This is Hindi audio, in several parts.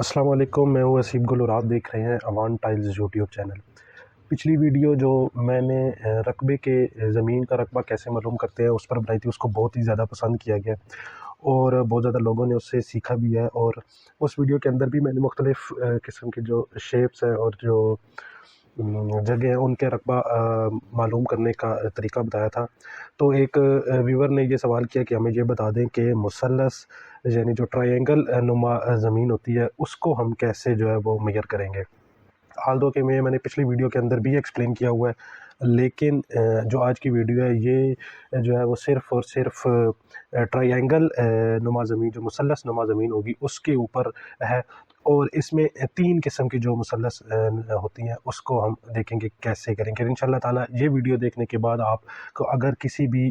अस्सलाम वालेकुम, मैं हूँ असीब गुल और आप देख रहे हैं अवान टाइल्स यूट्यूब चैनल। पिछली वीडियो जो मैंने रकबे के ज़मीन का रकबा कैसे मालूम करते हैं उस पर बनाई थी, उसको बहुत ही ज़्यादा पसंद किया गया और बहुत ज़्यादा लोगों ने उससे सीखा भी है। और उस वीडियो के अंदर भी मैंने मुख्तलिफ़ किस्म के जो शेप्स हैं और जो जगह हैं उनके रकबा मालूम करने का तरीका बताया था। तो एक व्यूअर ने ये सवाल किया कि हमें ये बता दें कि मुसल्लस यानी जो ट्रायंगल नुमा ज़मीन होती है उसको हम कैसे जो है वो मेज़र करेंगे। हाल दो कि मैंने पिछली वीडियो के अंदर भी एक्सप्लेन किया हुआ है, लेकिन जो आज की वीडियो है ये जो है वो सिर्फ़ और सिर्फ़ ट्रायंगल नुमा ज़मीन जो मुसल्लस नुमा ज़मीन होगी उसके ऊपर है। और इसमें 3 किस्म की जो मुसल्लस होती हैं उसको हम देखेंगे कैसे करेंगे। इंशाअल्लाह ताला ये वीडियो देखने के बाद आपको अगर किसी भी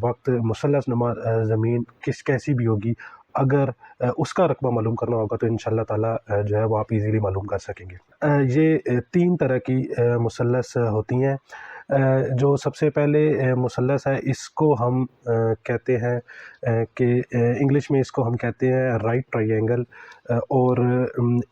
वक्त मुसल्लस नुमा ज़मीन कैसी भी होगी, अगर उसका रकबा मालूम करना होगा तो इंशाअल्लाह ताला जो है वो आप इजीली मालूम कर सकेंगे। ये 3 तरह की मुसल्लस होती हैं। जो सबसे पहले मुसल्लस है इसको हम कहते हैं कि इंग्लिश में इसको हम कहते हैं राइट ट्रायंगल। और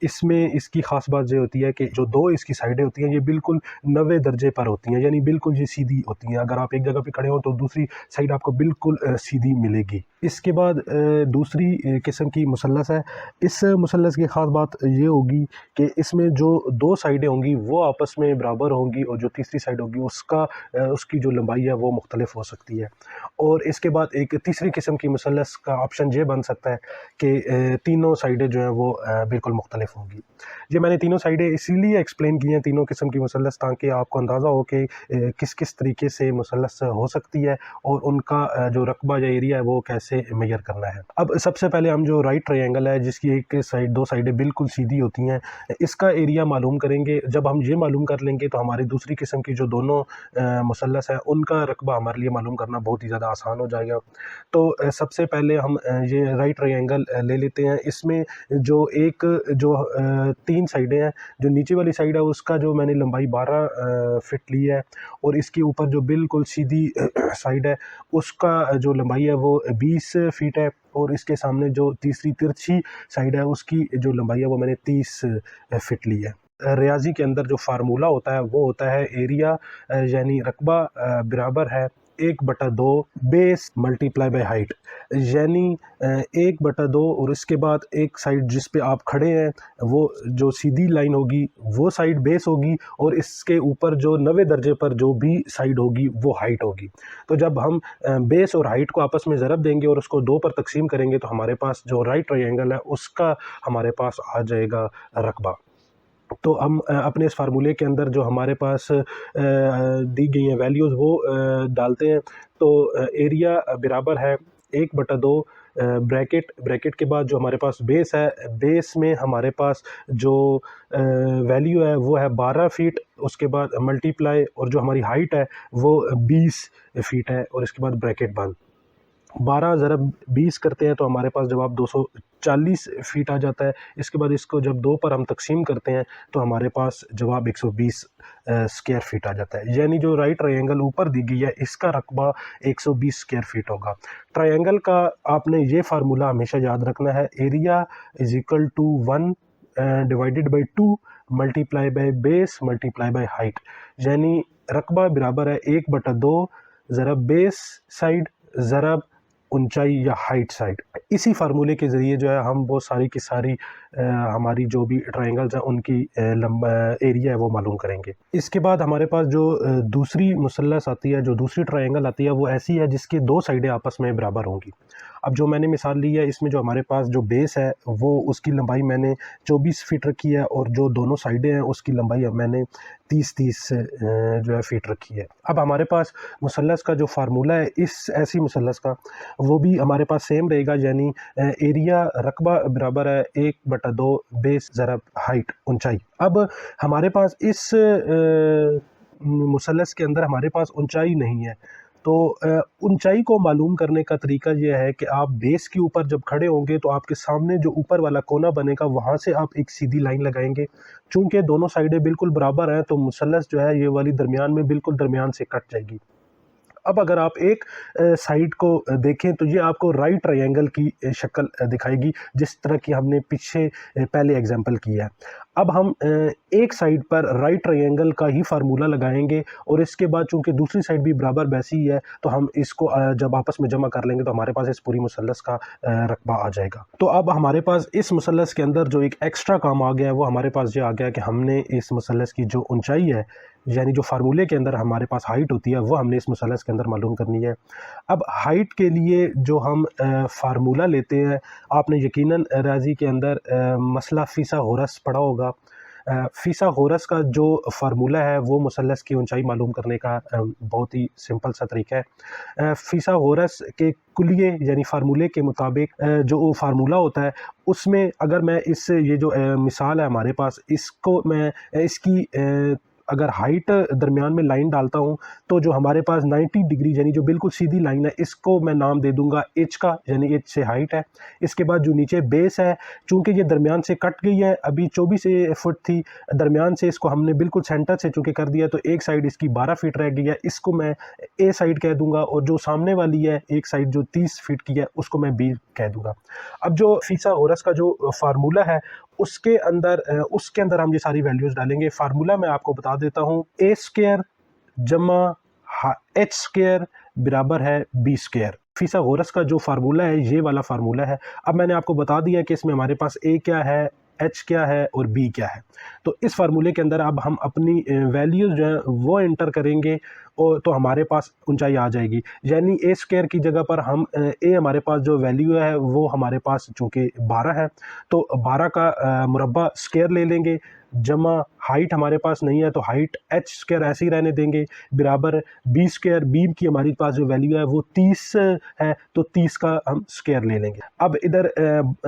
इसमें इसकी ख़ास बात ये होती है कि जो 2 इसकी साइडें होती हैं ये बिल्कुल 90 दर्जे पर होती हैं, यानी बिल्कुल ये सीधी होती हैं। अगर आप एक जगह पे खड़े हो तो दूसरी साइड आपको बिल्कुल सीधी मिलेगी। इसके बाद दूसरी किस्म की मुसल्लस है। इस मुसल्लस की ख़ास बात ये होगी कि इसमें जो 2 साइडें होंगी वो आपस में बराबर होंगी और जो तीसरी साइड होगी उसकी जो लंबाई है वो मुख्तलिफ हो सकती है। और इसके बाद एक तीसरी किस्म की मुसल्लस का ऑप्शन ये बन सकता है कि तीनों साइडें जो हैं वो बिल्कुल मुख्तलिफ होंगी। ये मैंने तीनों साइडें इसीलिए एक्सप्लेन की हैं, तीनों किस्म की मुसल्लस, ताकि आपको अंदाज़ा हो कि किस किस तरीके से मुसल्लस हो सकती है और उनका जो रकबा या एरिया है वो कैसे मेजर करना है। अब सबसे पहले हम जो राइट ट्रायंगल है जिसकी एक साइड 2 साइडें बिल्कुल सीधी होती हैं, इसका एरिया मालूम करेंगे। जब हम ये मालूम कर लेंगे तो हमारी दूसरी किस्म की जो दोनों मुसल्लस हैं उनका रकबा हमारे लिए मालूम करना बहुत ही ज़्यादा आसान हो जाएगा। तो सबसे पहले हम ये राइट ट्रायंगल ले लेते हैं। इसमें जो एक जो 3 साइडें हैं, जो नीचे वाली साइड है उसका जो मैंने लंबाई 12 फिट ली है और इसके ऊपर जो बिल्कुल सीधी साइड है उसका जो लंबाई है वो 20 फीट है और इसके सामने जो तीसरी तिरछी साइड है उसकी जो लंबाई है वो मैंने 30 फिट ली है। रियाजी के अंदर जो फार्मूला होता है वो होता है एरिया यानी रकबा बराबर है 1/2 बेस मल्टीप्लाई बाय हाइट। यानी 1/2 और इसके बाद एक साइड जिस पे आप खड़े हैं वो जो सीधी लाइन होगी वो साइड बेस होगी और इसके ऊपर जो 90 दर्जे पर जो भी साइड होगी वो हाइट होगी। तो जब हम बेस और हाइट को आपस में ज़रब देंगे और उसको 2 पर तकसीम करेंगे तो हमारे पास जो राइट ट्रायंगल है उसका हमारे पास आ जाएगा रकबा। तो हम अपने इस फार्मूले के अंदर जो हमारे पास दी गई हैं वैल्यूज़ वो डालते हैं। तो एरिया बराबर है 1/2 ब्रैकेट ब्रैकेट के बाद जो हमारे पास बेस है, बेस में हमारे पास जो वैल्यू है वो है 12 फीट, उसके बाद मल्टीप्लाई और जो हमारी हाइट है वो 20 फीट है और इसके बाद ब्रैकेट बंद। 12 ज़रब 20 करते हैं तो हमारे पास जवाब 240 फीट आ जाता है। इसके बाद इसको जब 2 पर हम तकसीम करते हैं तो हमारे पास जवाब 120 स्क्वायर फीट आ जाता है। यानी जो राइट ट्रायंगल ऊपर दी गई है इसका रकबा 120 स्क्वायर फीट होगा। ट्रायंगल का आपने ये फार्मूला हमेशा याद रखना है, area is equal to 1 divided by 2 multiply by base multiply by height. यानी रकबा बराबर है 1/2 ज़रब बेस साइड ज़रब ऊंचाई या हाइट साइड। इसी फार्मूले के ज़रिए जो है हम वो सारी की सारी हमारी जो भी ट्रायंगल्स हैं उनकी एरिया है वो मालूम करेंगे। इसके बाद हमारे पास जो दूसरी मुसल्लस आती है, जो दूसरी ट्रायंगल आती है वो ऐसी है जिसकी 2 साइडें आपस में बराबर होंगी। अब जो मैंने मिसाल ली है इसमें जो हमारे पास जो बेस है वो उसकी लंबाई मैंने 24 फीट रखी है और जो दोनों साइडें हैं उसकी लंबाई मैंने 30-30 जो है फीट रखी है। अब हमारे पास मुसल्लस का जो फार्मूला है इस ऐसी मुसल्लस का वो भी हमारे पास सेम रहेगा, यानी एरिया रकबा बराबर है 1/2 बेस ज़रब हाइट ऊंचाई। अब हमारे पास इस मुसल्लस के अंदर हमारे पास ऊंचाई नहीं है। तो ऊंचाई को मालूम करने का तरीका यह है कि आप बेस के ऊपर जब खड़े होंगे तो आपके सामने जो ऊपर वाला कोना बनेगा वहाँ से आप एक सीधी लाइन लगाएंगे। चूँकि दोनों साइडें बिल्कुल बराबर हैं तो मुसल्लस जो है ये वाली दरमियान में बिल्कुल दरमियान से कट जाएगी। अब अगर आप एक साइड को देखें तो ये आपको राइट ट्रायंगल की शक्ल दिखाएगी, जिस तरह की हमने पीछे पहले एग्जांपल किया है। अब हम एक साइड पर राइट ट्रायंगल का ही फार्मूला लगाएंगे और इसके बाद चूंकि दूसरी साइड भी बराबर वैसी ही है तो हम इसको जब आपस में जमा कर लेंगे तो हमारे पास इस पूरी मुसल्लस का रकबा आ जाएगा। तो अब हमारे पास इस मुसल्लस के अंदर जो एक एक्स्ट्रा काम आ गया है वो हमारे पास ये आ गया कि हमने इस मुसल्लस की जो ऊंचाई है, यानी जो फार्मूले के अंदर हमारे पास हाइट होती है, वो हमने इस मुसल्लस के अंदर मालूम करनी है। अब हाइट के लिए जो हम फार्मूला लेते हैं, आपने यकीनन रियाजी के अंदर मसला फीसा होरस पढ़ा होगा। फीसा होरस का जो फार्मूला है वो मुसल्लस की ऊंचाई मालूम करने का बहुत ही सिंपल सा तरीका है। फीसा होरस के कुलिये यानी फार्मूले के मुताबिक जो फार्मूला होता है उसमें अगर मैं इस ये जो मिसाल है हमारे पास, इसको मैं इसकी अगर हाइट दरमियान में लाइन डालता हूँ तो जो हमारे पास 90 डिग्री यानी जो बिल्कुल सीधी लाइन है, इसको मैं नाम दे दूंगा एच का, यानी एच से हाइट है। इसके बाद जो नीचे बेस है, चूंकि ये दरमियान से कट गई है, अभी 24 फुट थी, दरमियान से इसको हमने बिल्कुल सेंटर से चूंकि कर दिया तो एक साइड इसकी 12 फीट रह गई है, इसको मैं ए साइड कह दूंगा, और जो सामने वाली है एक साइड जो 30 फीट की है उसको मैं बी कह दूंगा। अब जो फीसा होरस का जो फार्मूला है उसके अंदर हम ये सारी वैल्यूज़ डालेंगे। फार्मूला मैं आपको बता देता हूँ, ए स्क्वायर जमा एच स्क्वायर बराबर है बी स्क्वायर। फीसा होरस का जो फार्मूला है ये वाला फार्मूला है। अब मैंने आपको बता दिया कि इसमें हमारे पास ए क्या है, एच क्या है और बी क्या है। तो इस फार्मूले के अंदर अब हम अपनी वैल्यूज़ जो है वो एंटर करेंगे और तो हमारे पास ऊंचाई आ जाएगी। यानी ए स्क्वायर की जगह पर हम ए हमारे पास जो वैल्यू है वो हमारे पास चूँकि 12 है तो 12 का मुरब्बा स्क्वायर ले लेंगे, जमा हाइट हमारे पास नहीं है तो हाइट एच स्क्वायर ऐसे ही रहने देंगे, बराबर बी स्क्वायर, बी की हमारे पास जो वैल्यू है वो 30 है तो 30 का हम स्क्वायर ले लेंगे। अब इधर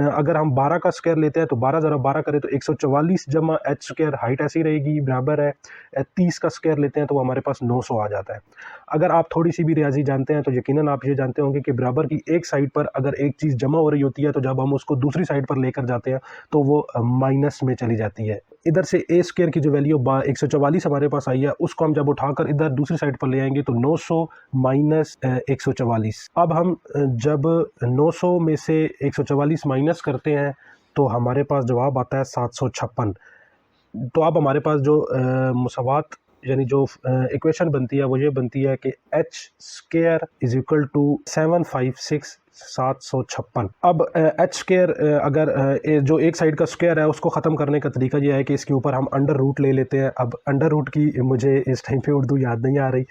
अगर हम 12 का स्क्वायर लेते हैं तो 12 ज़रा 12 करें तो 144 जमा एच स्क्वायर, हाइट ऐसी रहेगी, बराबर है 30 का स्क्वायर लेते हैं तो हमारे पास 900 आ जाता है। अगर आप थोड़ी सी भी रियाजी जानते हैं तो यकीनन आप ये जानते होंगे कि बराबर की एक साइड पर अगर एक चीज़ जमा हो रही होती है तो जब हम उसको दूसरी साइड पर लेकर जाते हैं तो वो माइनस में चली जाती है। इधर से ए स्क्वायर की जो वैल्यू 144 हमारे पास आई है उसको हम जब उठाकर इधर दूसरी साइड पर ले आएंगे तो 900 माइनस 144। अब हम जब 900 में से 144 माइनस करते हैं तो हमारे पास जवाब आता है 756। तो अब हमारे पास जो मुसावात यानी जो इक्वेशन बनती है वो ये बनती है कि H square is equal to 756। अब एच स्क्वायर अगर जो एक साइड का स्क्वायर है उसको ख़त्म करने का तरीका ये है कि इसके ऊपर हम अंडर रूट ले लेते हैं। अब अंडर रूट की मुझे इस टाइम पे उर्दू याद नहीं आ रही,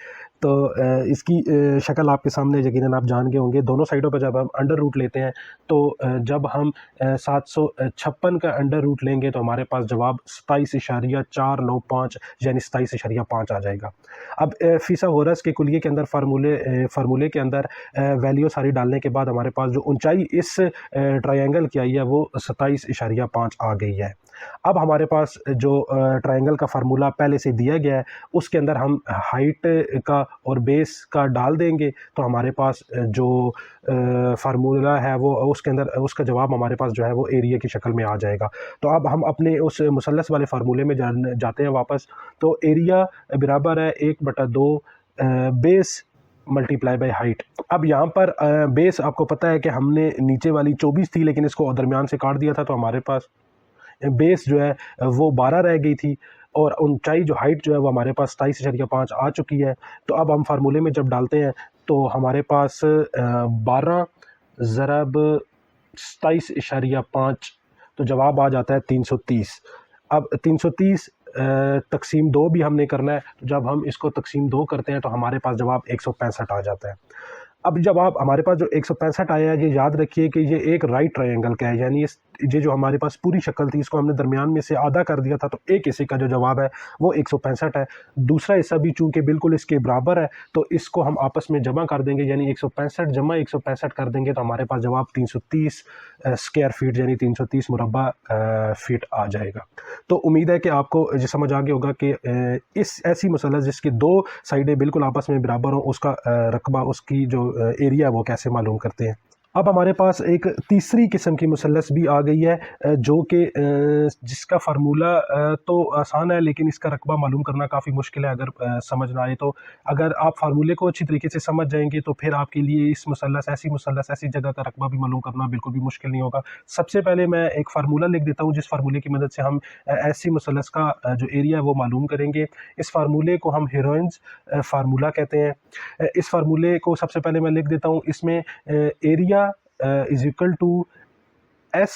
तो इसकी शक्ल आपके सामने यकीनन आप जान गए होंगे। दोनों साइडों पर जब हम अंडर रूट लेते हैं तो जब हम 756 का अंडर रूट लेंगे तो हमारे पास जवाब 27.495 यानी 27.5 आ जाएगा। अब फीसा होरस के कुलिये के अंदर फार्मूले के अंदर वैल्यू सारी डालने के बाद हमारे पास जो ऊंचाई इस ट्रायंगल की आई है वो 27.5 आ गई है। अब हमारे पास जो ट्रायंगल का फार्मूला पहले से दिया गया है उसके अंदर हम हाइट का और बेस का डाल देंगे तो हमारे पास जो फार्मूला है वो उसके अंदर उसका जवाब हमारे पास जो है वो एरिया की शक्ल में आ जाएगा। तो अब हम अपने उस मुसल्लस वाले फार्मूले में जाते हैं वापस। तो एरिया बराबर है 1/2 बेस मल्टीप्लाई बाय हाइट। अब यहाँ पर बेस आपको पता है कि हमने नीचे वाली 24 थी लेकिन इसको दरमियान से काट दिया था तो हमारे पास बेस जो है वो 12 रह गई थी और ऊंचाई जो हाइट जो है वो हमारे पास 27.5 आ चुकी है। तो अब हम फार्मूले में जब डालते हैं तो हमारे पास 12 ज़रब 27.5 तो जवाब आ जाता है 330। अब 330 तकसीम 2 भी हमने करना है, तो जब हम इसको तकसीम 2 करते हैं तो हमारे पास जवाब 165 आ जाता है। अब जब आप हमारे पास जो 165 आया है, ये याद रखिए कि ये एक राइट ट्रायंगल का है, यानी ये जो हमारे पास पूरी शक्ल थी इसको हमने दरमियान में से आधा कर दिया था तो एक हिस्से का जो जवाब है वो 165 है। दूसरा हिस्सा भी चूंकि बिल्कुल इसके बराबर है तो इसको हम आपस में जमा कर देंगे, यानी 165 जमा 165 कर देंगे तो हमारे पास जवाब 330 स्क्वायर फीट यानी 330 मुरब्बा फीट आ जाएगा। तो उम्मीद है कि आपको ये समझ आ गया होगा कि इस ऐसी मुसल्लस जिसकी दो साइडें बिल्कुल आपस में बराबर हों उसका रकबा, उसकी जो एरिया वो कैसे मालूम करते हैं। अब हमारे पास एक तीसरी किस्म की मुसल्लस भी आ गई है, जो कि जिसका फार्मूला तो आसान है, लेकिन इसका रकबा मालूम करना काफ़ी मुश्किल है अगर समझ ना आए तो। अगर आप फार्मूले को अच्छी तरीके से समझ जाएंगे तो फिर आपके लिए इस मुसल्लस ऐसी जगह का रकबा भी मालूम करना बिल्कुल भी मुश्किल नहीं होगा। सबसे पहले मैं एक फार्मूला लिख देता हूँ, जिस फार्मूले की मदद से हम ऐसी मुसल्लस का जो एरिया है वो मालूम करेंगे। इस फार्मूले को हम हेरोइंस फार्मूला कहते हैं। इस फार्मूले को सबसे पहले मैं लिख देता हूँ। इसमें area is equal to S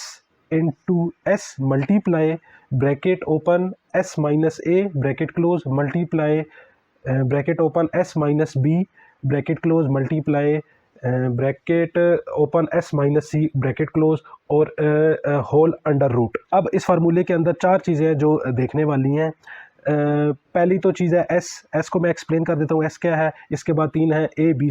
into S multiply bracket open S minus A bracket close multiply bracket open S minus B bracket close multiply bracket open S minus C bracket close और होल अंडर रूट। अब इस फार्मूले के अंदर चार चीज़ें जो देखने वाली हैं। पहली तो चीज़ है एस को मैं एक्सप्लेन कर देता हूँ एस क्या है। इसके बाद तीन है ए बी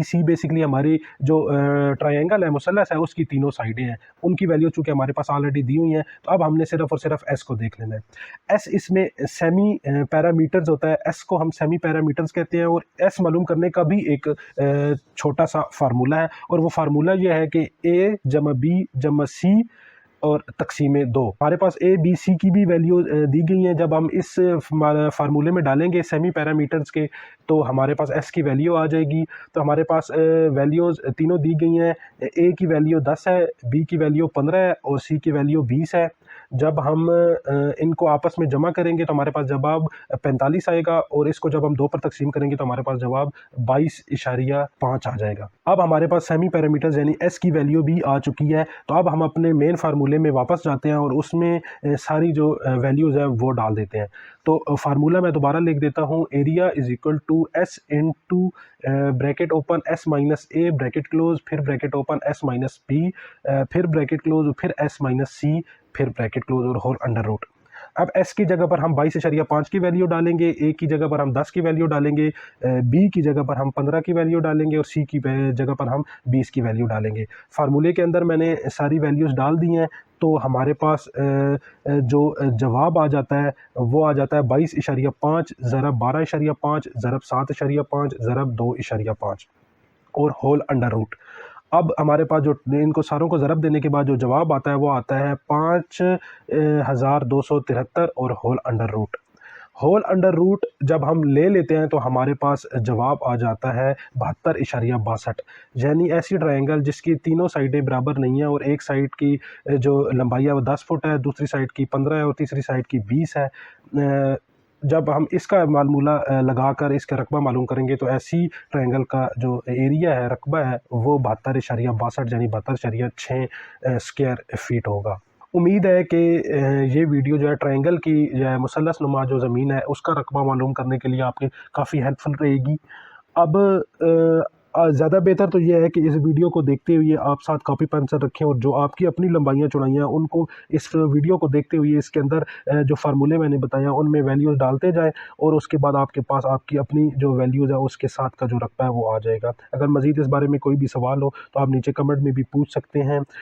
सी बेसिकली हमारी जो ट्रायंगल है, मुसल्लस है, उसकी तीनों साइडें हैं। उनकी वैल्यू चूँकि हमारे पास ऑलरेडी दी हुई हैं, तो अब हमने सिर्फ और सिर्फ एस को देख लेना है। एस इसमें सेमी पैरामीटर्स होता है, एस को हम सेमी पैरामीटर्स कहते हैं। और एस मालूम करने का भी एक छोटा सा फार्मूला है, और वो फार्मूला ये है कि ए जमा बी जमा सी और तकसीम दो। हमारे पास ए बी सी की भी वैल्यू दी गई हैं। जब हम इस फार्मूले में डालेंगे सेमी पैरामीटर्स के, तो हमारे पास एस की वैल्यू आ जाएगी। तो हमारे पास वैल्यूज़ तीनों दी गई हैं। ए की वैल्यू 10 है, बी की वैल्यू 15 है और सी की वैल्यू 20 है। जब हम इनको आपस में जमा करेंगे तो हमारे पास जवाब 45 आएगा, और इसको जब हम 2 पर तकसीम करेंगे तो हमारे पास जवाब 22.5 आ जाएगा। अब हमारे पास सेमी पैरामीटर्स यानी एस की वैल्यू भी आ चुकी है। तो अब हम अपने मेन फार्मूले में वापस जाते हैं और उसमें सारी जो वैल्यूज़ हैं वो डाल देते हैं। तो फार्मूला मैं दोबारा लिख देता हूँ। Area is equal to S into bracket open S minus A bracket close, फिर bracket open S minus B, फिर ब्रैकेट क्लोज, फिर एस माइनस सी, फिर ब्रैकेट क्लोज और होल अंडर रूट। अब एस की जगह पर हम 22.5 की वैल्यू डालेंगे, ए की जगह पर हम 10 की वैल्यू डालेंगे, बी की जगह पर हम 15 की वैल्यू डालेंगे और सी की जगह पर हम 20 की वैल्यू डालेंगे। फार्मूले के अंदर मैंने सारी वैल्यूज़ डाल दी हैं। तो हमारे पास जो जवाब आ जाता है वो आ जाता है 22.5 ज़रब 12.5 ज़रब 7.5 ज़रब 2.5 और होल अंडर रूट। अब हमारे पास जो इनको सारों को ज़रब देने के बाद जो जवाब आता है वो आता है 5273 और whole under root. Whole under root जब हम ले लेते हैं तो हमारे पास जवाब आ जाता है 72.62। यानी ऐसी ट्रायंगल जिसकी तीनों साइडें बराबर नहीं है और एक साइड की जो लंबाई है वो 10 फुट है, दूसरी साइड की 15 है और तीसरी साइड की 20 है। जब हम इसका मालूला लगाकर इसका रकबा मालूम करेंगे तो ऐसी ट्रायंगल का जो एरिया है, रकबा है, वो 72.62 यानी 72.6 स्क्वायर फीट होगा। उम्मीद है कि ये वीडियो जो है ट्रायंगल की जो है मुसल्लस नुमा जो ज़मीन है उसका रकबा मालूम करने के लिए आपके काफ़ी हेल्पफुल रहेगी। अब ज़्यादा बेहतर तो ये है कि इस वीडियो को देखते हुए आप साथ कॉपी पेंसिल रखें और जो आपकी अपनी लंबाइयाँ चौड़ाइयाँ उनको इस वीडियो को देखते हुए इसके अंदर जो फार्मूले मैंने बताया उनमें वैल्यूज़ डालते जाएं, और उसके बाद आपके पास आपकी अपनी जो वैल्यूज़ है उसके साथ का जो रकबा है वो आ जाएगा। अगर मज़ीद इस बारे में कोई भी सवाल हो तो आप नीचे कमेंट में भी पूछ सकते हैं।